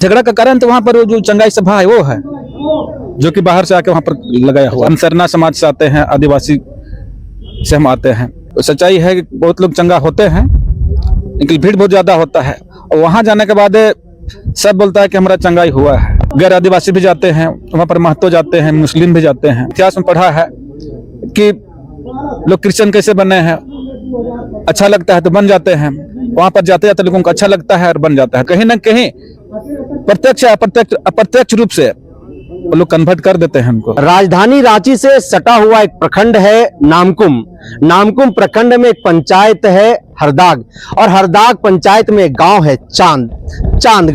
झगड़ा का कारण तो वहाँ पर वो जो चंगाई सभा है वो है, जो कि बाहर से आके वहाँ पर लगाया हुआ। हम सरना समाज से आते हैं, आदिवासी से हम आते हैं। तो सच्चाई है कि बहुत लोग चंगा होते हैं, लेकिन भीड़ बहुत ज्यादा होता है। और वहाँ जाने के बाद सब बोलता है कि हमारा चंगाई हुआ है। गैर आदिवासी भी जाते हैं वहाँ पर, महतो जाते हैं, मुस्लिम भी जाते हैं। इतिहास में पढ़ा है कि लोग क्रिश्चियन कैसे बने हैं, अच्छा लगता है तो बन जाते हैं। वहां पर जाते जाते लोगों को अच्छा लगता है और बन जाता है। कहीं ना कहीं प्रत्यक्ष अप्रत्यक्ष रूप से वो लोग कन्वर्ट कर देते हैं हमको। राजधानी रांची से सटा हुआ एक प्रखंड है नामकुम। नामकुम प्रखंड में एक पंचायत है हरदाग, और हरदाग पंचायत में एक गांव है चांद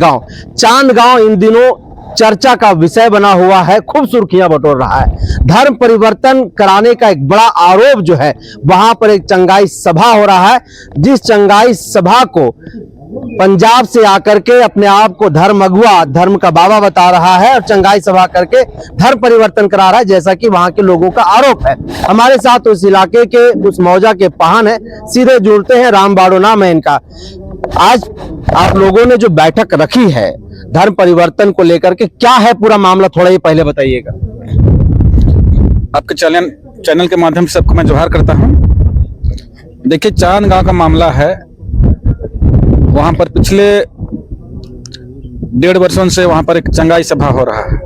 गांव इन दिनों चर्चा का विषय बना हुआ है, खूब सुर्खियां बटोर रहा है। धर्म परिवर्तन कराने का एक बड़ा आरोप जो है, वहां पर एक चंगाई सभा हो रहा है, जिस चंगाई सभा को पंजाब से आकर के अपने आप को धर्म अगुआ, धर्म का बाबा बता रहा है और चंगाई सभा करके धर्म परिवर्तन करा रहा है, जैसा कि वहां के लोगों का आरोप है। हमारे साथ उस इलाके के उस मौजा के पाहन है, सीधे जुड़ते हैं। रामबाड़ो नाम है इनका। आज आप लोगों ने जो बैठक रखी है धर्म परिवर्तन को लेकर के, क्या है पूरा मामला, थोड़ा ये पहले बताइएगा। आपके चैनल के माध्यम से सबको मैं जोहार करता हूं। देखिए, चांद गांव का मामला है। वहां पर पिछले 1.5 वर्षों से वहां पर एक चंगाई सभा हो रहा है,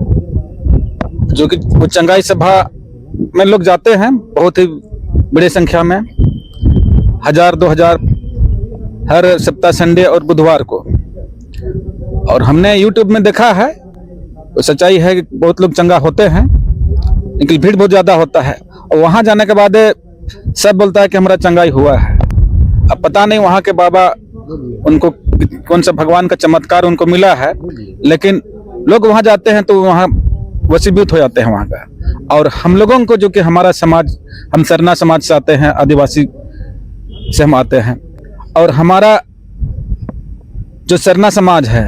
जो कि वो चंगाई सभा में लोग जाते हैं बहुत ही बड़ी संख्या में, 1000-2000 हर सप्ताह संडे और बुधवार को। और हमने YouTube में देखा है, तो सच्चाई है कि बहुत लोग चंगा होते हैं, लेकिन भीड़ बहुत ज्यादा होता है। और वहां जाने के बाद सब बोलता है कि हमारा चंगाई हुआ है। अब पता नहीं वहां के बाबा, उनको कौन सा भगवान का चमत्कार उनको मिला है, लेकिन लोग वहां जाते हैं तो वहां वशीभूत हो जाते हैं वहां का। और हम लोगों को, जो कि हमारा समाज, हम सरना समाज से आते हैं, आदिवासी से हम आते हैं, और हमारा जो सरना समाज है,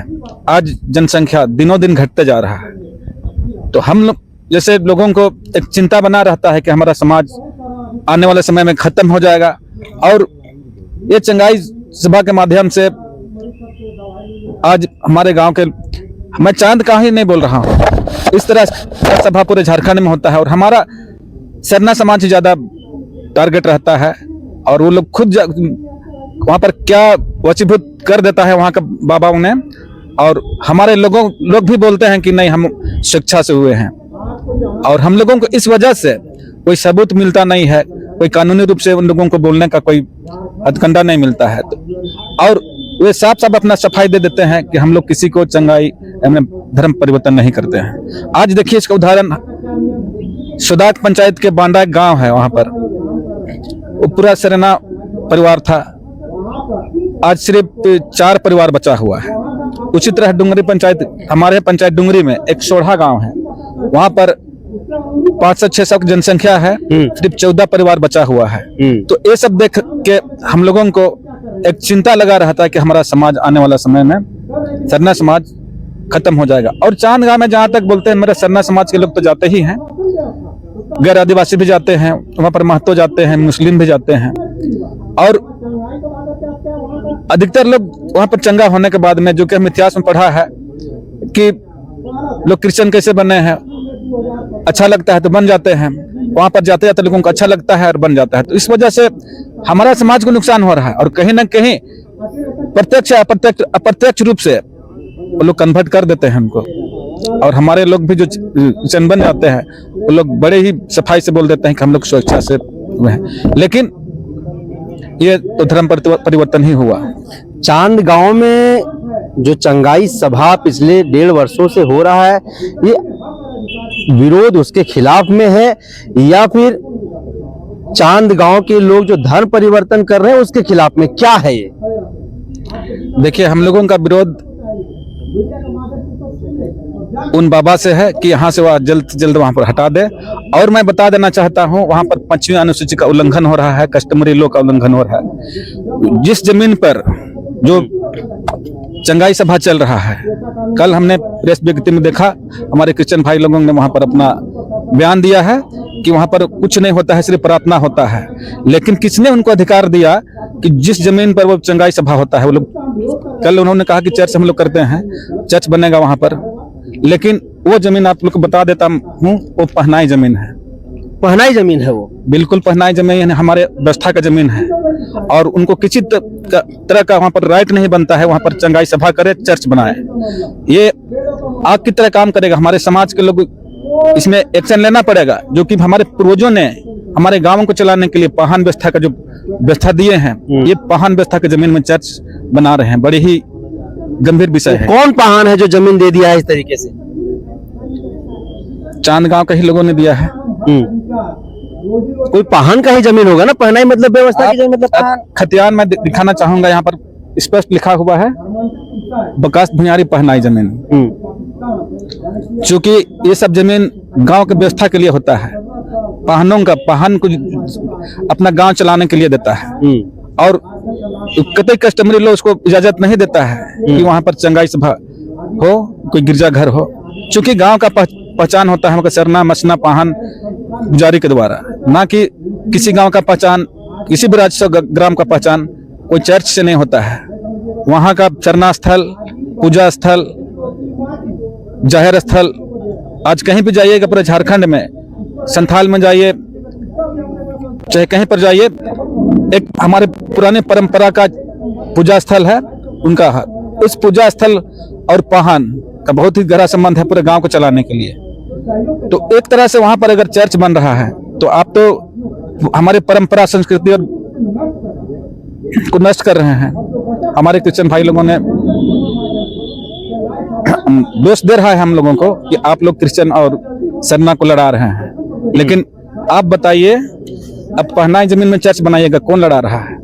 आज जनसंख्या दिनों दिन घटते जा रहा है। तो हम लोग जैसे लोगों को एक चिंता बना रहता है कि हमारा समाज आने वाले समय में खत्म हो जाएगा। और ये चंगाई सभा के माध्यम से आज हमारे गांव के, मैं चांद का ही नहीं बोल रहा हूँ, इस तरह सभा पूरे झारखंड में होता है। और हमारा सरना समाज ही ज्यादा टारगेट रहता है। और वो लोग खुद वहां पर क्या वशीभूत कर देता है वहां का बाबा उन्हें। और हमारे लोग भी बोलते हैं कि नहीं, हम शिक्षा से हुए हैं। और हम लोगों को इस वजह से कोई सबूत मिलता नहीं है, कोई कानूनी रूप से उन लोगों को बोलने का कोई हथकंडा नहीं मिलता है। और वे साफ अपना सफाई दे देते हैं कि हम लोग किसी को चंगाई धर्म परिवर्तन नहीं करते हैं। आज देखिए, इसका उदाहरण सुदाक पंचायत के बांडा गांव है, वहां पर वो पूरा सरना परिवार था, आज सिर्फ 4 परिवार बचा हुआ है। उसी तरह डुंगरी पंचायत, हमारे पंचायत डुंगरी में एक सोढ़ा गांव है, वहां पर 500-600 की जनसंख्या है, सिर्फ 14 परिवार बचा हुआ है। तो ये सब देख के हम लोगों को एक चिंता लगा रहता है कि हमारा समाज आने वाला समय में, सरना समाज खत्म हो जाएगा। और चांद गांव में जहां तक बोलते हैं, मेरे सरना समाज के लोग तो जाते ही हैं, गैर आदिवासी भी जाते हैं वहां पर, महतो जाते हैं, मुस्लिम भी जाते हैं। और अधिकतर लोग वहां पर चंगा होने के बाद में, जो कि हम इतिहास में पढ़ा है कि लोग क्रिश्चियन कैसे बने हैं, अच्छा लगता है तो बन जाते हैं। वहां पर जाते जाते लोगों को अच्छा लगता है और बन जाता है। तो इस वजह से हमारा समाज को नुकसान हो रहा है। और कहीं ना कहीं प्रत्यक्ष अप्रत्यक्ष रूप से वो लोग कन्वर्ट कर देते हैं हमको। और हमारे लोग भी जो क्रिश्चियन बन जाते हैं, वो लोग बड़े ही सफाई से बोल देते हैं कि हम लोग स्वेच्छा से हुए हैं। लेकिन ये तो धर्म परिवर्तन ही हुआ। चांद गांव में जो चंगाई सभा पिछले 1.5 वर्षों से हो रहा है, ये विरोध उसके खिलाफ में है, या फिर चांद गांव के लोग जो धर्म परिवर्तन कर रहे हैं उसके खिलाफ में, क्या है ये? देखिए, हम लोगों का विरोध उन बाबा से है कि यहाँ से वह जल्द से जल्द वहां पर हटा दे। और मैं बता देना चाहता हूँ, वहां पर 5वीं अनुसूची का उल्लंघन हो रहा है, कस्टमरी लॉ का उल्लंघन हो रहा है। जिस जमीन पर जो चंगाई सभा चल रहा है, कल हमने प्रेस विज्ञप्ति में देखा, हमारे क्रिश्चियन भाई लोगों ने वहां पर अपना बयान दिया है कि वहां पर कुछ नहीं होता है, सिर्फ प्रार्थना होता है। लेकिन किसने उनको अधिकार दिया कि जिस जमीन पर वो चंगाई सभा होता है, वो लोग कल उन्होंने कहा कि चर्च हम लोग करते हैं, चर्च बनेगा वहां पर, लेकिन वो जमीन आप लोग को बता देता हूँ, वो पहनाई जमीन है। पहनाई जमीन है वो? बिल्कुल पहनाई जमीन है, हमारे व्यवस्था का जमीन है, और उनको किसी तरह का वहां पर राइट नहीं बनता है वहां पर चंगाई सभा करे, चर्च बनाए। ये आग की तरह काम करेगा। हमारे समाज के लोग इसमें एक्शन लेना पड़ेगा, जो कि हमारे पूर्वजों ने हमारे गांवों को चलाने के लिए पाहन व्यवस्था का जो व्यवस्था दिए हैं, ये पाहन व्यवस्था के जमीन में चर्च बना रहे हैं। बड़ी ही गंभीर विषय है। कौन पाहन है जो जमीन दे दिया है इस तरीके से? चांद गांव के ही लोगों ने दिया है। कोई पाहन का ही जमीन होगा ना, पहनाई मतलब व्यवस्था की जमीन, मतलब पाहन। खतियान में दिखाना चाहूंगा, यहाँ पर स्पष्ट लिखा हुआ है बकास भुयारी पहनाई जमीन। चूंकि ये सब जमीन गांव की व्यवस्था के लिए होता है, पाहनों का पाहन को अपना गांव चलाने के लिए देता है, और कतई कस्टमरी लोग उसको इजाजत नहीं देता है कि वहां पर चंगाई सभा हो, कोई गिरजाघर हो। चूंकि गांव का पहचान होता है सरना मसना पाहन पुजारी के द्वारा, ना कि किसी गांव का पहचान, किसी भी राजस्व ग्राम का पहचान कोई चर्च से नहीं होता है। वहां का चरना स्थल, पूजा स्थल, जाहिर स्थल, आज कहीं भी जाइएगा पूरे झारखंड में, संथाल में जाइए, चाहे कहीं पर जाइए, एक हमारे पुराने परंपरा का पूजा स्थल है उनका। उस पूजा स्थल और पाहन का बहुत ही गहरा संबंध है पूरे गांव को चलाने के लिए। तो एक तरह से वहां पर अगर चर्च बन रहा है तो आप तो हमारे परंपरा संस्कृति और को नष्ट कर रहे हैं। हमारे क्रिश्चियन भाई लोगों ने दोष दे रहा है हम लोगों को कि आप लोग क्रिश्चियन और सरना को लड़ा रहे हैं। लेकिन आप बताइए, अब पहनाई जमीन में चर्च बनाइएगा, कौन लड़ा रहा है?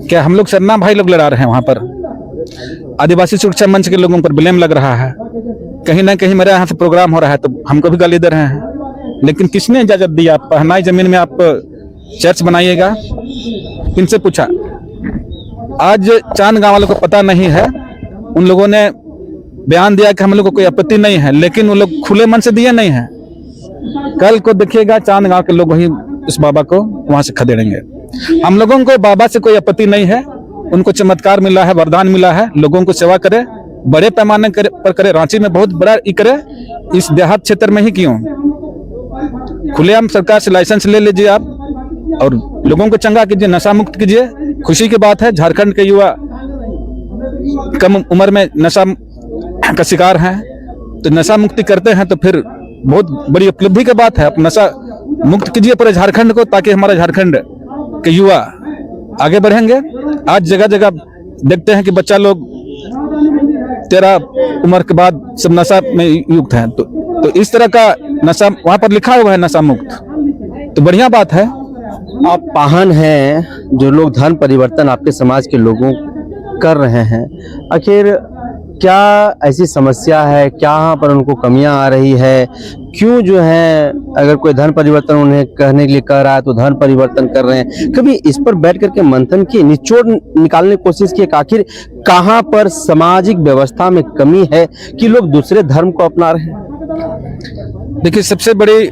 क्या हम लोग सरना भाई लोग लड़ा रहे हैं? वहां पर आदिवासी सुरक्षा मंच के लोगों पर ब्लेम लग रहा है। कहीं ना कहीं मेरे यहाँ से प्रोग्राम हो रहा है तो हमको भी गाली दे रहे हैं। लेकिन किसने इजाजत दी? आप पहनाई जमीन में आप चर्च बनाइएगा? किनसे पूछा? आज चांद गांव वालों को पता नहीं है, उन लोगों ने बयान दिया कि हम लोग को कोई आपत्ति नहीं है, लेकिन वो लोग खुले मन से दिए नहीं है। कल को देखिएगा चांद गांव के लोग वही उस बाबा को वहां से खदेड़ेंगे। हम लोगों को बाबा से कोई आपत्ति नहीं है, उनको चमत्कार मिला है, वरदान मिला है, लोगों को सेवा करे, बड़े पैमाने पर करे, रांची में बहुत बड़ा करे, इस देहात क्षेत्र में ही क्यों? खुलेआम सरकार से लाइसेंस ले लीजिए आप और लोगों को चंगा कीजिए, नशा मुक्त कीजिए। खुशी की बात है झारखंड के युवा कम उम्र में नशा का शिकार हैं, तो नशा मुक्ति करते हैं तो फिर बहुत बड़ी उपलब्धि की बात है। आप नशा मुक्त कीजिए पूरे झारखंड को, ताकि हमारा झारखंड के युवा आगे बढ़ेंगे। आज जगह जगह देखते हैं कि बच्चा लोग 13 उम्र के बाद सब नशा में युक्त हैं, तो इस तरह का नशा वहां पर लिखा हुआ है नशा मुक्त, तो बढ़िया बात है। आप पाहन हैं, जो लोग धर्म परिवर्तन आपके समाज के लोगों कर रहे हैं, आखिर क्या ऐसी समस्या है, क्या यहाँ पर उनको कमियां आ रही है? क्यों जो है, अगर कोई धर्म परिवर्तन उन्हें कहने के लिए कह रहा है तो धर्म परिवर्तन कर रहे हैं? कभी इस पर बैठ करके मंथन की, निचोड़ निकालने की कोशिश की कि आखिर कहाँ पर सामाजिक व्यवस्था में कमी है कि लोग दूसरे धर्म को अपना रहे हैं? देखिए, सबसे बड़ी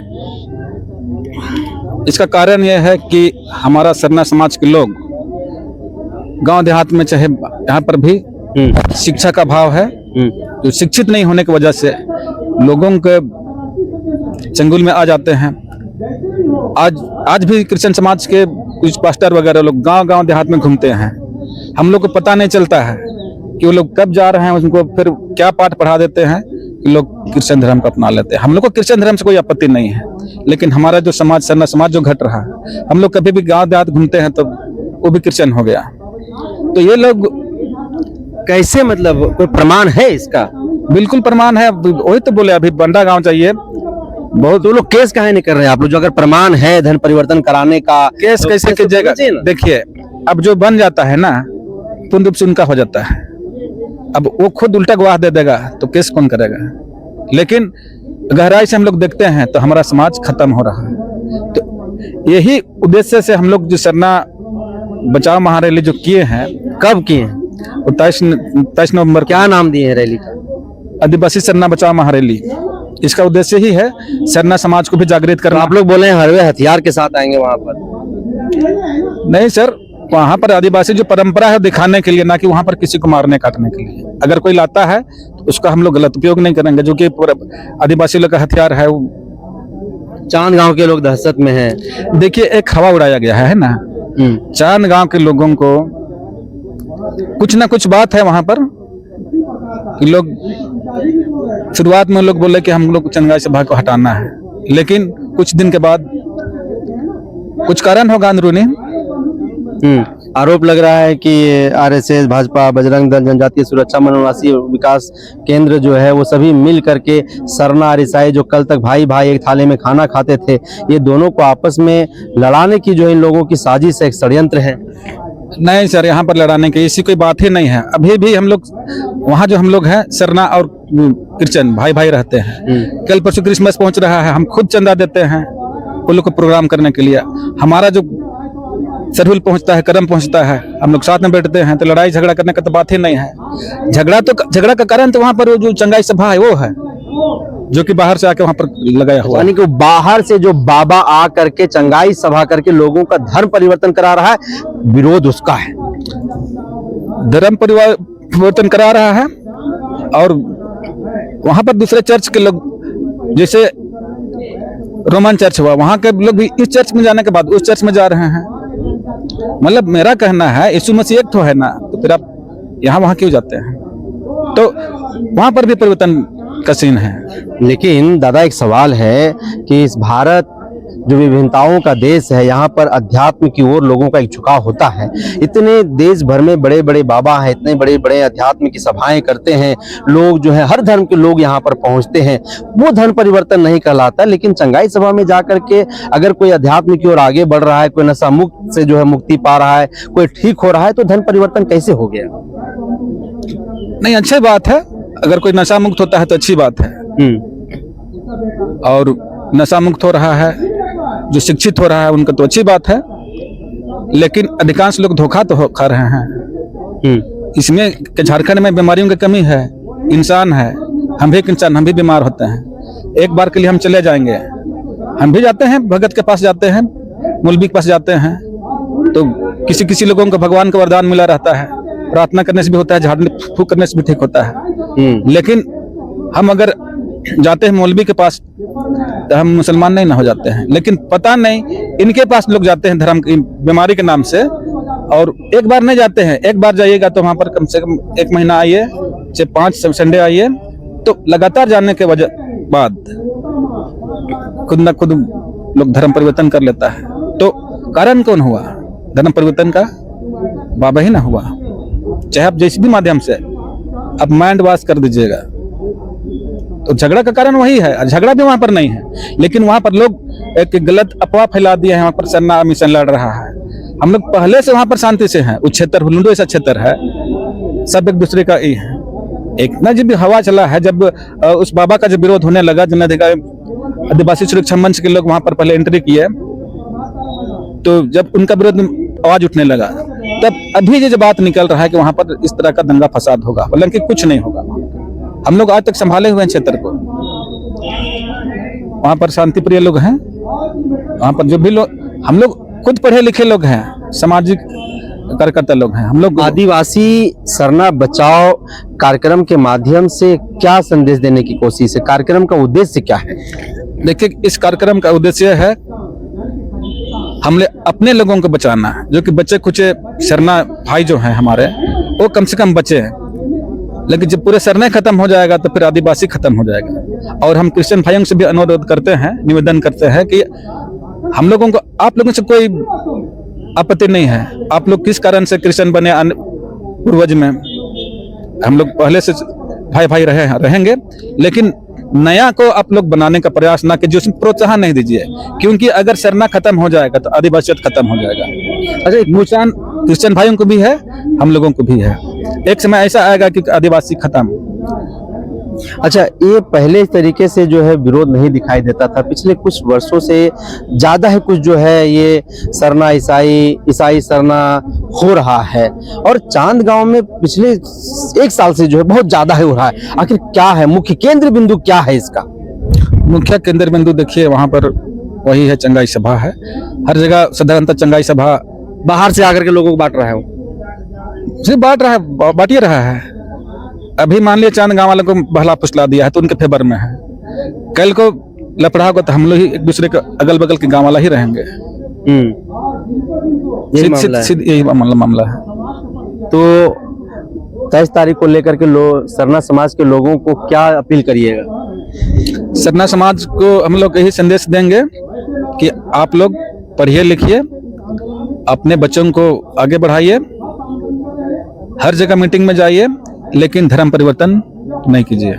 इसका कारण यह है कि हमारा सरना समाज के लोग गांव देहात में, चाहे यहाँ पर भी शिक्षा का भाव है, जो शिक्षित नहीं होने की वजह से लोगों के चंगुल में आ जाते हैं। आज भी क्रिश्चियन समाज के कुछ पास्टर वगैरह लोग गांव देहात में घूमते हैं। हम लोग को पता नहीं चलता है कि वो लोग कब जा रहे हैं, उनको फिर क्या पाठ पढ़ा देते हैं कि लोग क्रिश्चियन धर्म को अपना लेते हैं। हम लोग को क्रिश्चियन धर्म से कोई आपत्ति नहीं है, लेकिन हमारा जो समाज, सरना समाज जो घट रहा है, हम लोग कभी भी गांव देहात घूमते हैं तो वो भी क्रिश्चियन हो गया। तो ये लोग कैसे, मतलब कोई प्रमाण है इसका? बिल्कुल प्रमाण है, वही तो बोले अभी बंडा गांव चाहिए बहुत। तो लोग केस काहे नहीं कर रहे हैं आप लोग, जो अगर प्रमाण है धर्म परिवर्तन कराने का? केस तो कैसे कीजिएगा? देखिए, अब जो बन जाता है ना, पूर्ण रूप से उनका हो जाता है। अब वो खुद उल्टा गवाह दे देगा तो केस कौन करेगा? लेकिन गहराई से हम लोग देखते हैं तो हमारा समाज खत्म हो रहा है। तो यही उद्देश्य से हम लोग जो सरना बचाओ महारैली जो किए हैं, कब किए हैं? 23 नवंबर। क्या नाम दिए हैं रैली का? आदिवासी सरना बचाओ महारैली। इसका उद्देश्य ही है सरना समाज को भी जागृत तो करना। आप लोग बोले हैं हरवे हथियार के साथ आएंगे वहां पर? नहीं सर, वहाँ पर आदिवासी जो परंपरा है दिखाने के लिए, ना कि वहाँ पर किसी को मारने काटने के लिए। अगर कोई लाता है तो उसका हम लोग गलत उपयोग नहीं करेंगे, जो कि आदिवासी लोग का हथियार है। चांद गांव के लोग दहशत में हैं। देखिए, एक हवा उड़ाया गया है ना, चांद गांव के लोगों को कुछ ना कुछ बात है वहाँ पर कि लोग शुरुआत में लोग बोले कि हम लोग चंगाई सभा को हटाना है, लेकिन कुछ दिन के बाद कुछ कारण होगा अंदरूनी। आरोप लग रहा है कि आरएसएस, भाजपा, बजरंग दल, जनजातीय सुरक्षा वनवासी विकास केंद्र जो है वो सभी मिल करके सरना और ईसाई जो कल तक भाई भाई एक थाली में खाना खाते थे, ये दोनों को आपस में लड़ाने की जो इन लोगों की साजिश है, एक षड्यंत्र है। नहीं सर, यहाँ पर लड़ाने की ऐसी कोई बात ही नहीं है। अभी भी हम लोग वहाँ जो हम लोग हैं सरना और क्रिश्चियन भाई भाई रहते हैं। कल परसों क्रिसमस पहुँच रहा है, हम खुद चंदा देते हैं उन लोग को प्रोग्राम करने के लिए। हमारा जो सरहुल पहुँचता है, करम पहुँचता है, हम लोग साथ में बैठते हैं। तो लड़ाई झगड़ा करने का तो बात ही नहीं है। झगड़ा का कारण तो वहाँ पर वो जो चंगाई सभा है वो है, जो कि बाहर से आके वहाँ पर लगाया हुआ है। यानी कि बाहर से जो बाबा आ करके चंगाई सभा करके लोगों का धर्म परिवर्तन करा रहा है, विरोध उसका है। धर्म परिवर्तन करा रहा है। और वहाँ पर दूसरे चर्च के लोग, जैसे रोमन चर्च हुआ, वहाँ के लोग भी इस चर्च में जाने के बाद उस चर्च में जा रहे हैं। मतलब मेरा कहना है यीशु मसीह एक तो है ना, तो फिर आप यहाँ वहाँ क्यों जाते हैं? तो वहाँ पर भी परिवर्तन का सीन है। लेकिन दादा एक सवाल है कि इस भारत जो विभिन्नताओं का देश है, यहाँ पर अध्यात्म की ओर लोगों का एक झुकाव होता है। इतने देश भर में बड़े बड़े बाबा हैं, इतने बड़े बड़े अध्यात्म की सभाएं करते हैं, लोग जो है हर धर्म के लोग यहाँ पर पहुँचते हैं। वो धर्म परिवर्तन नहीं कहलाता। लेकिन चंगाई सभा में जा करके अगर कोई अध्यात्म की ओर आगे बढ़ रहा है, कोई नशा मुक्त से जो है मुक्ति पा रहा है, कोई ठीक हो रहा है, तो धर्म परिवर्तन कैसे हो गया? नहीं, अच्छी बात है। अगर कोई नशा मुक्त होता है तो अच्छी बात है। और नशा मुक्त हो रहा है, जो शिक्षित हो रहा है, उनका तो अच्छी बात है। लेकिन अधिकांश लोग धोखा तो खा रहे हैं। इसमें कि झारखंड में बीमारियों की कमी है। इंसान है, हम भी एक इंसान, हम भी बीमार होते हैं। एक बार के लिए हम चले जाएंगे, हम भी जाते हैं, भगत के पास जाते हैं, मौलवी के पास जाते हैं। तो किसी किसी लोगों को भगवान का वरदान मिला रहता है, प्रार्थना करने से भी होता है, झाड़ने फूंक करने से भी ठीक होता है। लेकिन हम अगर जाते हैं मौलवी के पास तो हम मुसलमान नहीं ना हो जाते हैं। लेकिन पता नहीं इनके पास लोग जाते हैं धर्म की बीमारी के नाम से, और एक बार नहीं जाते हैं। एक बार जाइएगा तो वहाँ पर कम से कम 1 महीना आइए, चाहे 5 संडे आइए, तो लगातार जाने के वजह बाद खुद न खुद लोग धर्म परिवर्तन कर लेता है। तो कारण कौन हुआ धर्म परिवर्तन का? बाबा ही ना हुआ। चाहे आप जिस भी माध्यम से आप माइंड वॉश कर दीजिएगा, तो झगड़ा का कारण वही है। झगड़ा भी वहां पर नहीं है, लेकिन वहां पर लोग एक गलत अफवाह फैला दिए हैं। वहां पर सरना मिशन लड़ रहा है। हम लोग पहले से वहां पर शांति से हैं। उस क्षेत्र हुलुंडो ऐसा क्षेत्र है, सब एक दूसरे का ही है। एक ना जब हवा चला है, जब उस बाबा का जब विरोध होने लगा, जिन्होंने आदिवासी सुरक्षा मंच के लोग वहां पर पहले एंट्री किए, तो जब उनका विरोध आवाज उठने लगा, तब अभी ये जो बात निकल रहा है कि वहां पर इस तरह का दंगा फसाद होगा, हालांकि कुछ नहीं होगा। हम लोग आज तक संभाले हुए हैं क्षेत्र को। वहां पर शांति प्रिय लोग हैं। वहां पर जो भी लोग, हम लोग खुद पढ़े लिखे लोग हैं, सामाजिक कार्यकर्ता लोग हैं। हम लोग आदिवासी सरना बचाओ कार्यक्रम के माध्यम से क्या संदेश देने की कोशिश है? कार्यक्रम का उद्देश्य क्या है? देखिए, इस कार्यक्रम का उद्देश्य है हमने अपने लोगों को बचाना है। जो कि बच्चे कुछ सरना भाई जो हैं हमारे, वो कम से कम बचे हैं। लेकिन जब पूरे सरना खत्म हो जाएगा तो फिर आदिवासी खत्म हो जाएगा। और हम क्रिश्चियन भाइयों से भी अनुरोध करते हैं, निवेदन करते हैं कि हम लोगों को, आप लोगों से कोई आपत्ति नहीं है। आप लोग किस कारण से क्रिश्चियन बने पूर्वज में, हम लोग पहले से भाई भाई रहेंगे। लेकिन नया को आप लोग बनाने का प्रयास ना कीजिए, उसमें प्रोत्साहन नहीं दीजिए। क्योंकि अगर सरना खत्म हो जाएगा तो आदिवासियत खत्म हो जाएगा। अच्छा, नुकसान क्रिश्चियन भाइयों को भी है, हम लोगों को भी है। एक समय ऐसा आएगा कि आदिवासी खत्म। अच्छा, ये पहले इस तरीके से जो है विरोध नहीं दिखाई देता था। पिछले कुछ वर्षों से ज्यादा है कुछ जो है ये सरना ईसाई सरना हो रहा है। और चांद गांव में पिछले 1 साल से जो है बहुत ज्यादा हो रहा है। आखिर क्या है मुख्य केंद्र बिंदु, क्या है इसका? मुख्य केंद्र बिंदु देखिए वहाँ पर वही है, चंगाई सभा है। हर जगह साधारणतः चंगाई सभा बाहर से आकर के लोगों को बांट रहा है वो। सिर्फ बांट रहा है, बांट ही रहा है। अभी मान लिया चांद गांव वालों को बहला फुसला दिया है तो उनके फेवर में है, कल को लफड़ा होगा तो हम लोग ही एक दूसरे के अगल बगल के गांव वाला ही रहेंगे। यही मामला है। यही मामला है। तो 23 तारीख को लेकर के सरना समाज के लोगों को क्या अपील करिएगा? सरना समाज को हम लोग यही संदेश देंगे कि आप लोग पढ़िए लिखिए, अपने बच्चों को आगे बढ़ाइए, हर जगह मीटिंग में जाइए, लेकिन धर्म परिवर्तन नहीं कीजिए।